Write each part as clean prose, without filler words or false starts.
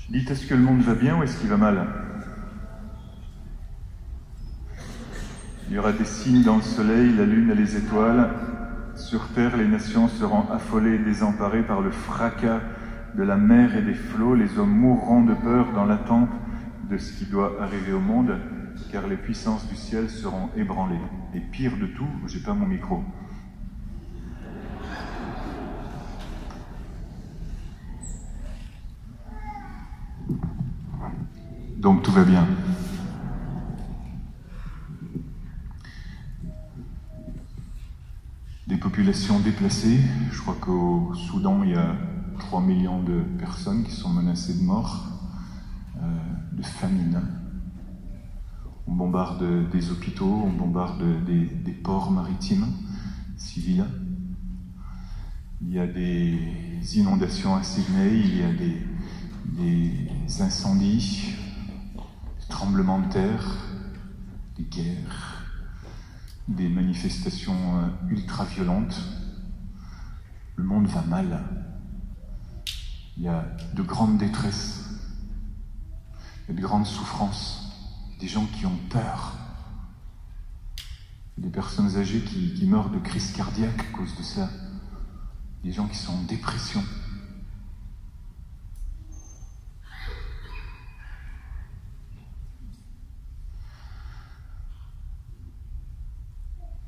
Dites, est-ce que le monde va bien ou est-ce qu'il va mal? Il y aura des signes dans le soleil, la lune et les étoiles. Sur terre, les nations seront affolées et désemparées par le fracas de la mer et des flots. Les hommes mourront de peur dans l'attente de ce qui doit arriver au monde, car les puissances du ciel seront ébranlées. Et pire de tout, j'ai pas mon micro. Donc tout va bien. Des populations déplacées. Je crois qu'au Soudan, il y a 3 millions de personnes qui sont menacées de mort, de famine. On bombarde des hôpitaux, on bombarde des ports maritimes civils. Il y a des inondations à Sydney, il y a des incendies, des tremblements de terre, des guerres, des manifestations ultra-violentes. Le monde va mal. Il y a de grandes détresses, il y a de grandes souffrances, des gens qui ont peur, des personnes âgées qui meurent de crise cardiaque à cause de ça, des gens qui sont en dépression.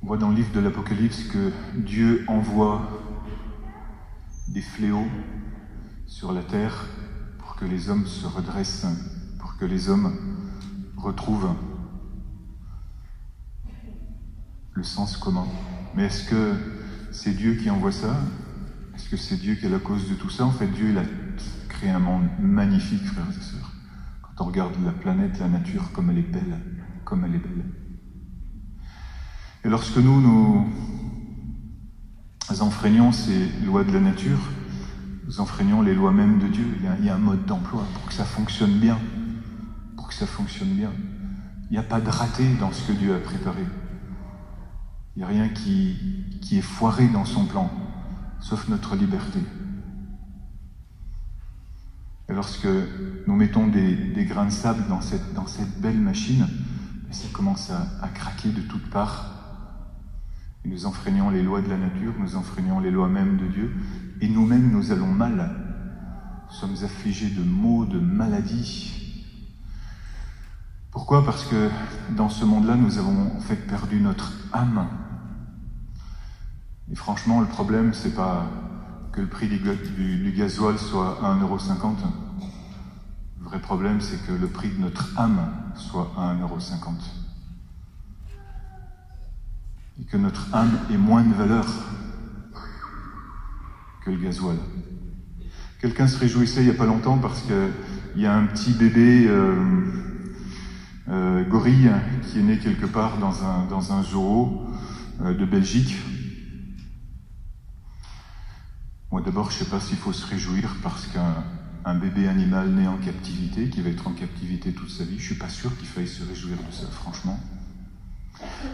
On voit dans le livre de l'Apocalypse que Dieu envoie des fléaux sur la terre pour que les hommes se redressent, pour que les hommes retrouvent le sens commun. Mais est-ce que c'est Dieu qui envoie ça? Est-ce que c'est Dieu qui est la cause de tout ça? En fait, Dieu, il a créé un monde magnifique, frères et sœurs. Quand on regarde la planète, la nature, comme elle est belle, comme elle est belle. Et lorsque nous enfreignons ces lois de la nature, nous enfreignons les lois même de Dieu. Il y a un mode d'emploi pour que ça fonctionne bien. Pour que ça fonctionne bien. Il n'y a pas de raté dans ce que Dieu a préparé. Il n'y a rien qui est foiré dans son plan, sauf notre liberté. Et lorsque nous mettons des grains de sable dans cette belle machine, ça commence à craquer de toutes parts. Et nous enfreignons les lois de la nature, nous enfreignons les lois même de Dieu, et nous-mêmes nous allons mal. Nous sommes affligés de maux, de maladies. Pourquoi? Parce que dans ce monde-là, nous avons en fait perdu notre âme. Et franchement, le problème, c'est pas que le prix du gasoil soit à 1,50 €. Le vrai problème, c'est que le prix de notre âme soit à 1,50 €. Et que notre âme ait moins de valeur que le gasoil. Quelqu'un se réjouissait il n'y a pas longtemps parce qu'il y a un petit bébé gorille qui est né quelque part dans un zoo de Belgique. Moi d'abord, je ne sais pas s'il faut se réjouir parce qu'un bébé animal né en captivité, qui va être en captivité toute sa vie, je ne suis pas sûr qu'il faille se réjouir de ça, franchement.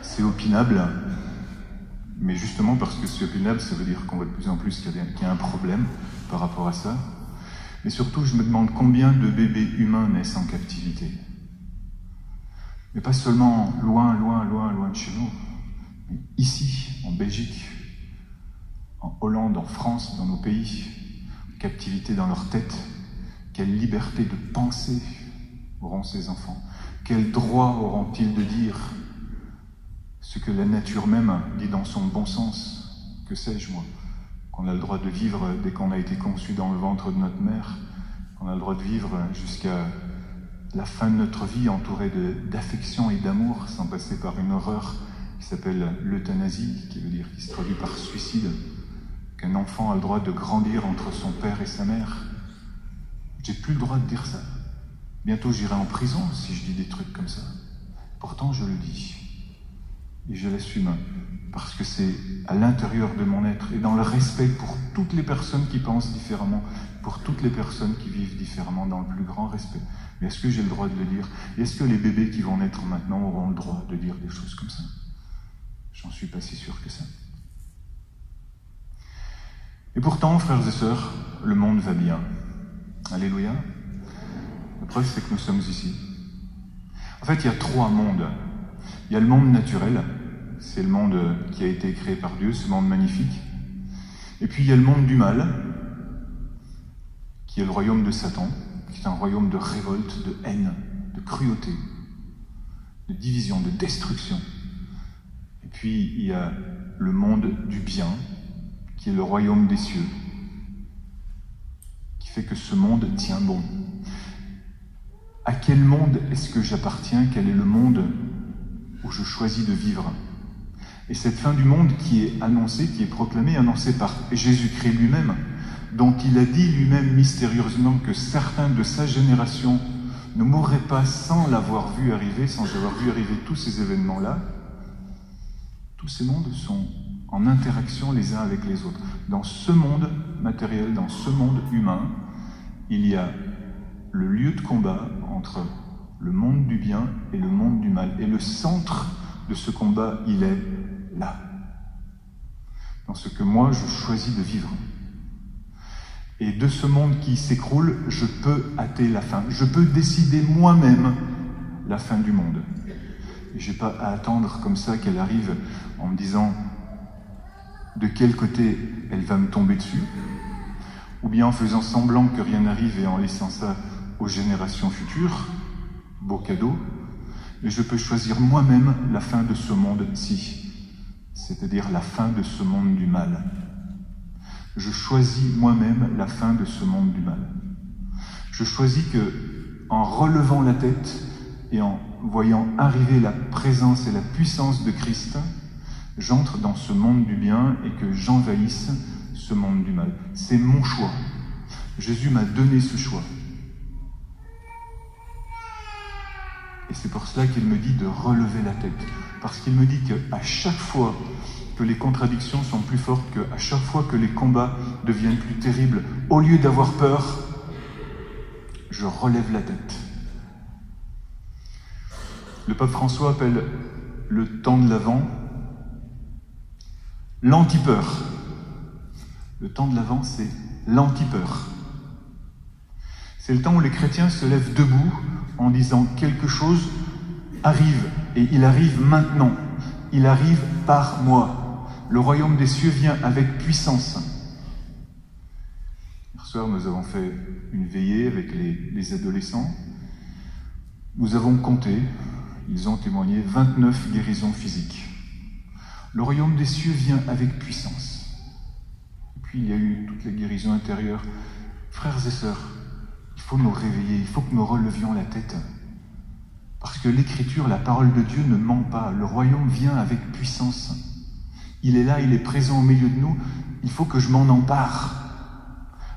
C'est opinable, mais justement parce que c'est opinable, ça veut dire qu'on voit de plus en plus qu'il y a un problème par rapport à ça. Mais surtout, je me demande combien de bébés humains naissent en captivité. Mais pas seulement loin de chez nous, mais ici, en Belgique, en Hollande, en France, dans nos pays, en captivité dans leur tête. Quelle liberté de penser auront ces enfants? Quel droit auront-ils de dire ce que la nature même dit dans son bon sens? Que sais-je, moi? Qu'on a le droit de vivre dès qu'on a été conçu dans le ventre de notre mère, qu'on a le droit de vivre jusqu'à la fin de notre vie entouré d'affection et d'amour, sans passer par une horreur qui s'appelle l'euthanasie, qui veut dire qui se traduit par suicide, qu'un enfant a le droit de grandir entre son père et sa mère. J'ai plus le droit de dire ça. Bientôt j'irai en prison si je dis des trucs comme ça. Pourtant je le dis. Et je l'assume, parce que c'est à l'intérieur de mon être, et dans le respect pour toutes les personnes qui pensent différemment, pour toutes les personnes qui vivent différemment, dans le plus grand respect. Mais est-ce que j'ai le droit de le dire? Et est-ce que les bébés qui vont naître maintenant auront le droit de dire des choses comme ça? J'en suis pas si sûr que ça. Et pourtant, frères et sœurs, le monde va bien. Alléluia. La preuve, c'est que nous sommes ici. En fait, il y a 3 mondes. Il y a le monde naturel, c'est le monde qui a été créé par Dieu, ce monde magnifique. Et puis il y a le monde du mal, qui est le royaume de Satan, qui est un royaume de révolte, de haine, de cruauté, de division, de destruction. Et puis il y a le monde du bien, qui est le royaume des cieux, qui fait que ce monde tient bon. À quel monde est-ce que j'appartiens? Quel est le monde où je choisis de vivre? Et cette fin du monde qui est annoncée, qui est proclamée, annoncée par Jésus-Christ lui-même, dont il a dit lui-même mystérieusement que certains de sa génération ne mourraient pas sans l'avoir vu arriver, sans avoir vu arriver tous ces événements-là, tous ces mondes sont en interaction les uns avec les autres. Dans ce monde matériel, dans ce monde humain, il y a le lieu de combat entre le monde du bien et le monde du mal. Et le centre de ce combat, il est là, dans ce que moi je choisis de vivre. Et de ce monde qui s'écroule, je peux hâter la fin. Je peux décider moi-même la fin du monde. Et je n'ai pas à attendre comme ça qu'elle arrive en me disant de quel côté elle va me tomber dessus, ou bien en faisant semblant que rien n'arrive et en laissant ça aux générations futures, beau cadeau, mais je peux choisir moi-même la fin de ce monde-ci, c'est-à-dire la fin de ce monde du mal. Je choisis moi-même la fin de ce monde du mal. Je choisis que, en relevant la tête et en voyant arriver la présence et la puissance de Christ, j'entre dans ce monde du bien et que j'envahisse ce monde du mal. C'est mon choix. Jésus m'a donné ce choix. Et c'est pour cela qu'il me dit de relever la tête. Parce qu'il me dit qu'à chaque fois que les contradictions sont plus fortes, qu'à chaque fois que les combats deviennent plus terribles, au lieu d'avoir peur, je relève la tête. Le pape François appelle le temps de l'Avent l'anti-peur. Le temps de l'Avent, c'est l'anti-peur. C'est le temps où les chrétiens se lèvent debout en disant quelque chose arrive, et il arrive maintenant. Il arrive par moi. Le royaume des cieux vient avec puissance. Hier soir, nous avons fait une veillée avec les adolescents. Nous avons compté, ils ont témoigné, 29 guérisons physiques. Le royaume des cieux vient avec puissance. Et puis il y a eu toutes les guérisons intérieures. Frères et sœurs, il faut nous réveiller, il faut que nous relevions la tête. Parce que l'Écriture, la parole de Dieu ne ment pas. Le royaume vient avec puissance. Il est là, il est présent au milieu de nous. Il faut que je m'en empare.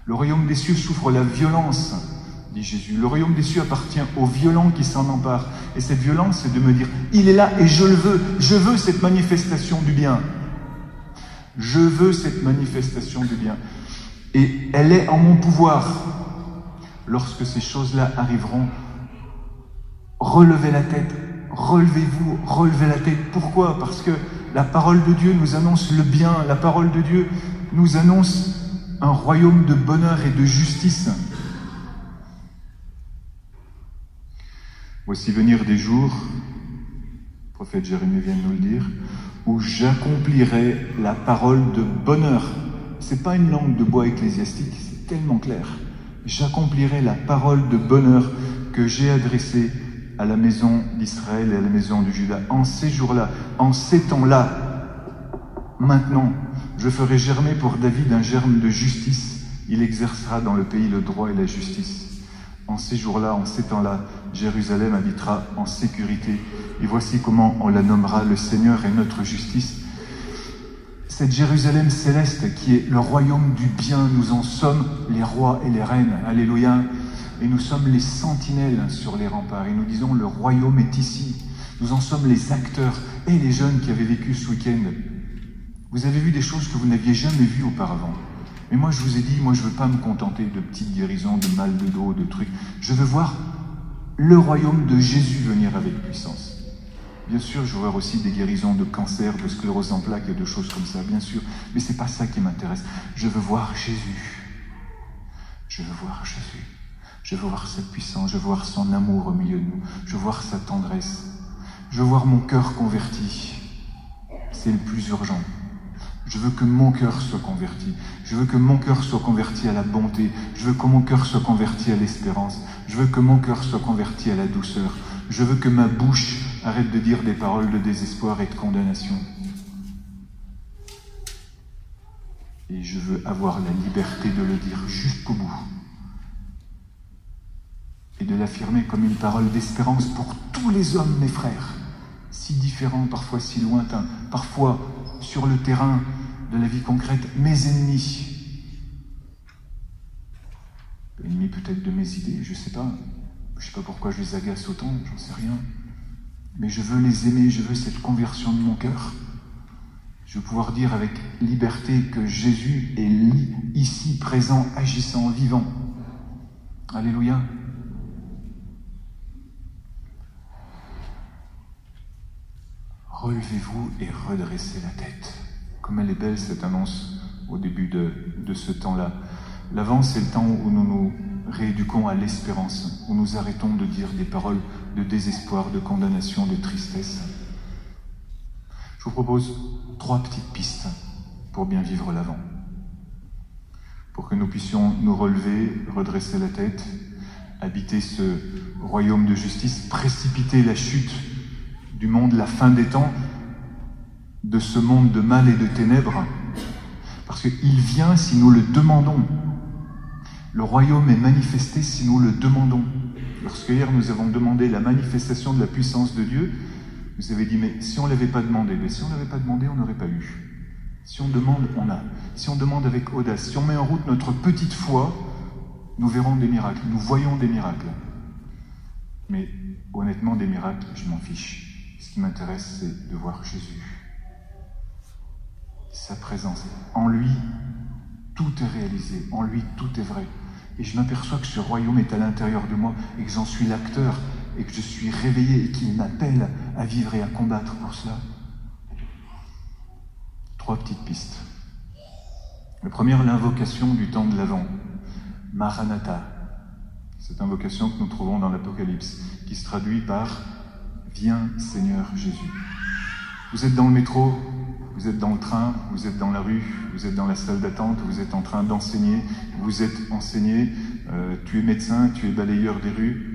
Le royaume des cieux souffre la violence, dit Jésus. Le royaume des cieux appartient aux violents qui s'en emparent. Et cette violence, c'est de me dire, il est là et je le veux. Je veux cette manifestation du bien. Je veux cette manifestation du bien. Et elle est en mon pouvoir. Lorsque ces choses-là arriveront, relevez la tête, relevez-vous, relevez la tête. Pourquoi? Parce que la parole de Dieu nous annonce le bien, la parole de Dieu nous annonce un royaume de bonheur et de justice. Voici venir des jours, le prophète Jérémie vient de nous le dire, où j'accomplirai la parole de bonheur. C'est pas une langue de bois ecclésiastique, c'est tellement clair. J'accomplirai la parole de bonheur que j'ai adressée à la maison d'Israël et à la maison de Juda. En ces jours-là, en ces temps-là, maintenant, je ferai germer pour David un germe de justice. Il exercera dans le pays le droit et la justice. En ces jours-là, en ces temps-là, Jérusalem habitera en sécurité. Et voici comment on la nommera: le Seigneur est notre justice. Cette Jérusalem céleste qui est le royaume du bien, nous en sommes les rois et les reines. Alléluia. Et nous sommes les sentinelles sur les remparts. Et nous disons, le royaume est ici. Nous en sommes les acteurs. Et les jeunes qui avaient vécu ce week-end, vous avez vu des choses que vous n'aviez jamais vues auparavant. Mais moi, je vous ai dit, moi, je ne veux pas me contenter de petites guérisons, de mal de dos, de trucs. Je veux voir le royaume de Jésus venir avec puissance. Bien sûr, je veux voir aussi des guérisons de cancer, de sclérose en plaques et de choses comme ça, bien sûr. Mais ce n'est pas ça qui m'intéresse. Je veux voir Jésus. Je veux voir Jésus. Je veux voir sa puissance, je veux voir son amour au milieu de nous, je veux voir sa tendresse. Je veux voir mon cœur converti. C'est le plus urgent. Je veux que mon cœur soit converti. Je veux que mon cœur soit converti à la bonté. Je veux que mon cœur soit converti à l'espérance. Je veux que mon cœur soit converti à la douceur. Je veux que ma bouche arrête de dire des paroles de désespoir et de condamnation. Et je veux avoir la liberté de le dire jusqu'au bout. Et de l'affirmer comme une parole d'espérance pour tous les hommes, mes frères. Si différents, parfois si lointains, parfois sur le terrain de la vie concrète, mes ennemis. Ennemis peut-être de mes idées, je sais pas. Je sais pas pourquoi je les agace autant, j'en sais rien. Mais je veux les aimer, je veux cette conversion de mon cœur. Je veux pouvoir dire avec liberté que Jésus est ici, présent, agissant, vivant. Alléluia. Relevez-vous et redressez la tête. Comme elle est belle cette annonce au début de ce temps-là. L'avant, c'est le temps où nous nous rééduquons à l'espérance, où nous arrêtons de dire des paroles de désespoir, de condamnation, de tristesse. Je vous propose 3 petites pistes pour bien vivre l'avant. Pour que nous puissions nous relever, redresser la tête, habiter ce royaume de justice, précipiter la chute du monde, la fin des temps, de ce monde de mal et de ténèbres, parce qu'il vient si nous le demandons. Le royaume est manifesté si nous le demandons. Lorsque hier nous avons demandé la manifestation de la puissance de Dieu, vous avez dit, mais si on ne l'avait pas demandé, mais si on ne l'avait pas demandé, on n'aurait pas eu. Si on demande, on a. Si on demande avec audace, si on met en route notre petite foi, nous verrons des miracles, nous voyons des miracles. Mais honnêtement, des miracles, je m'en fiche. Ce qui m'intéresse, c'est de voir Jésus. Sa présence. En lui, tout est réalisé. En lui, tout est vrai. Et je m'aperçois que ce royaume est à l'intérieur de moi et que j'en suis l'acteur et que je suis réveillé et qu'il m'appelle à vivre et à combattre pour cela. 3 petites pistes. La première, l'invocation du temps de l'Avent. Maranatha. Cette invocation que nous trouvons dans l'Apocalypse, qui se traduit par « Viens, Seigneur Jésus ». Vous êtes dans le métro, vous êtes dans le train, vous êtes dans la rue, vous êtes dans la salle d'attente, vous êtes en train d'enseigner, vous êtes enseigné, tu es médecin, tu es balayeur des rues.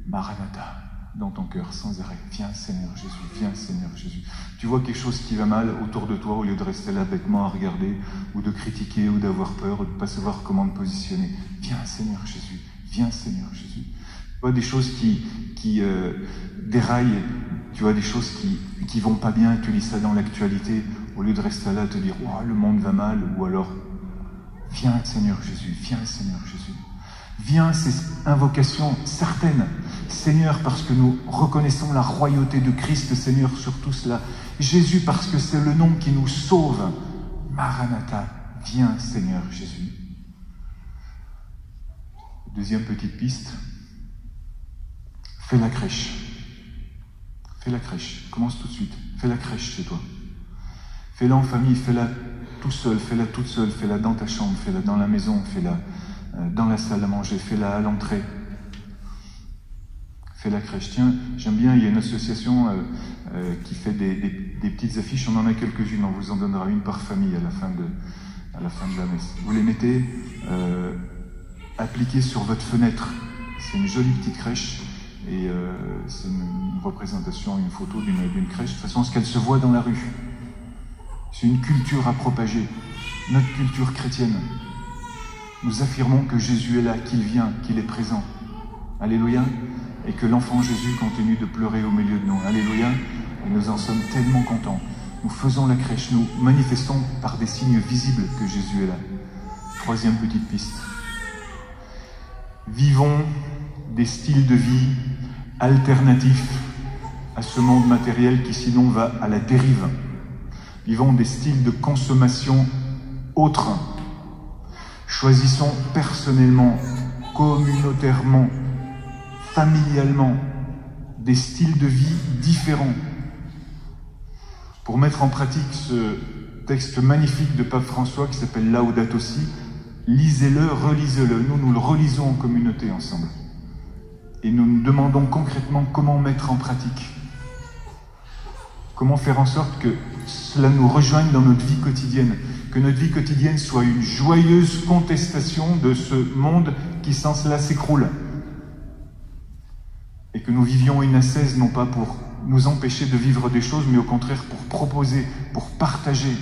Maranatha, dans ton cœur, sans arrêt. Viens, Seigneur Jésus, viens, Seigneur Jésus. Tu vois quelque chose qui va mal autour de toi, au lieu de rester là bêtement à regarder, ou de critiquer, ou d'avoir peur, ou de ne pas savoir comment te positionner. Viens, Seigneur Jésus, viens, Seigneur Jésus. Tu vois des choses qui déraillent, tu vois des choses qui vont pas bien, tu lis ça dans l'actualité, au lieu de rester là, te dire « Oh, le monde va mal », ou alors « Viens, Seigneur Jésus, viens, Seigneur Jésus ». Viens, ces invocations certaines. Seigneur, parce que nous reconnaissons la royauté de Christ, Seigneur, sur tout cela. Jésus, parce que c'est le nom qui nous sauve. Maranatha, viens, Seigneur Jésus. Deuxième petite piste. Fais la crèche. Fais la crèche. Commence tout de suite. Fais la crèche chez toi. Fais-la en famille, fais-la tout seul, fais-la toute seule, fais-la dans ta chambre, fais-la dans la maison, fais-la dans la salle à manger, fais-la à l'entrée. Fais la crèche. Tiens, j'aime bien, il y a une association qui fait des petites affiches, on en a quelques-unes, on vous en donnera une par famille à la fin de la messe. Vous les mettez appliquées sur votre fenêtre. C'est une jolie petite crèche et c'est une représentation, une photo d'une crèche, de façon à ce qu'elle se voit dans la rue. C'est une culture à propager, notre culture chrétienne. Nous affirmons que Jésus est là, qu'il vient, qu'il est présent. Alléluia. Et que l'enfant Jésus continue de pleurer au milieu de nous. Alléluia. Et nous en sommes tellement contents. Nous faisons la crèche, nous manifestons par des signes visibles que Jésus est là. Troisième petite piste. Vivons des styles de vie alternatifs à ce monde matériel qui sinon va à la dérive. Vivons des styles de consommation autres. Choisissons personnellement, communautairement, familialement, des styles de vie différents. Pour mettre en pratique ce texte magnifique de Pape François qui s'appelle Laudato Si, lisez-le, relisez-le. Nous le relisons en communauté ensemble. Et nous nous demandons concrètement comment mettre en pratique. Comment faire en sorte que cela nous rejoigne dans notre vie quotidienne. Que notre vie quotidienne soit une joyeuse contestation de ce monde qui sans cela s'écroule. Et que nous vivions une ascèse non pas pour nous empêcher de vivre des choses, mais au contraire pour proposer, pour partager,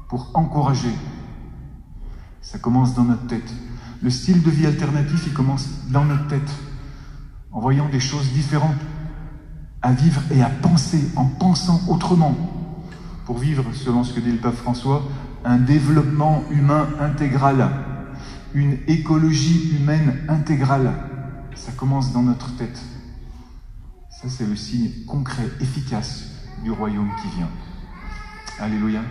pour encourager. Ça commence dans notre tête. Le style de vie alternatif, il commence dans notre tête, en voyant des choses différentes à vivre et à penser, en pensant autrement, pour vivre, selon ce que dit le pape François, un développement humain intégral, une écologie humaine intégrale. Ça commence dans notre tête. Ça, c'est le signe concret, efficace du royaume qui vient. Alléluia.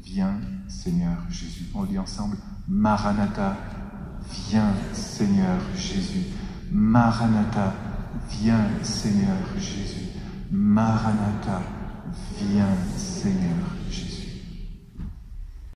Viens, Seigneur Jésus. On le dit ensemble. Maranatha, viens, Seigneur Jésus. Maranatha, viens, Seigneur Jésus. Maranatha, viens, Seigneur Jésus.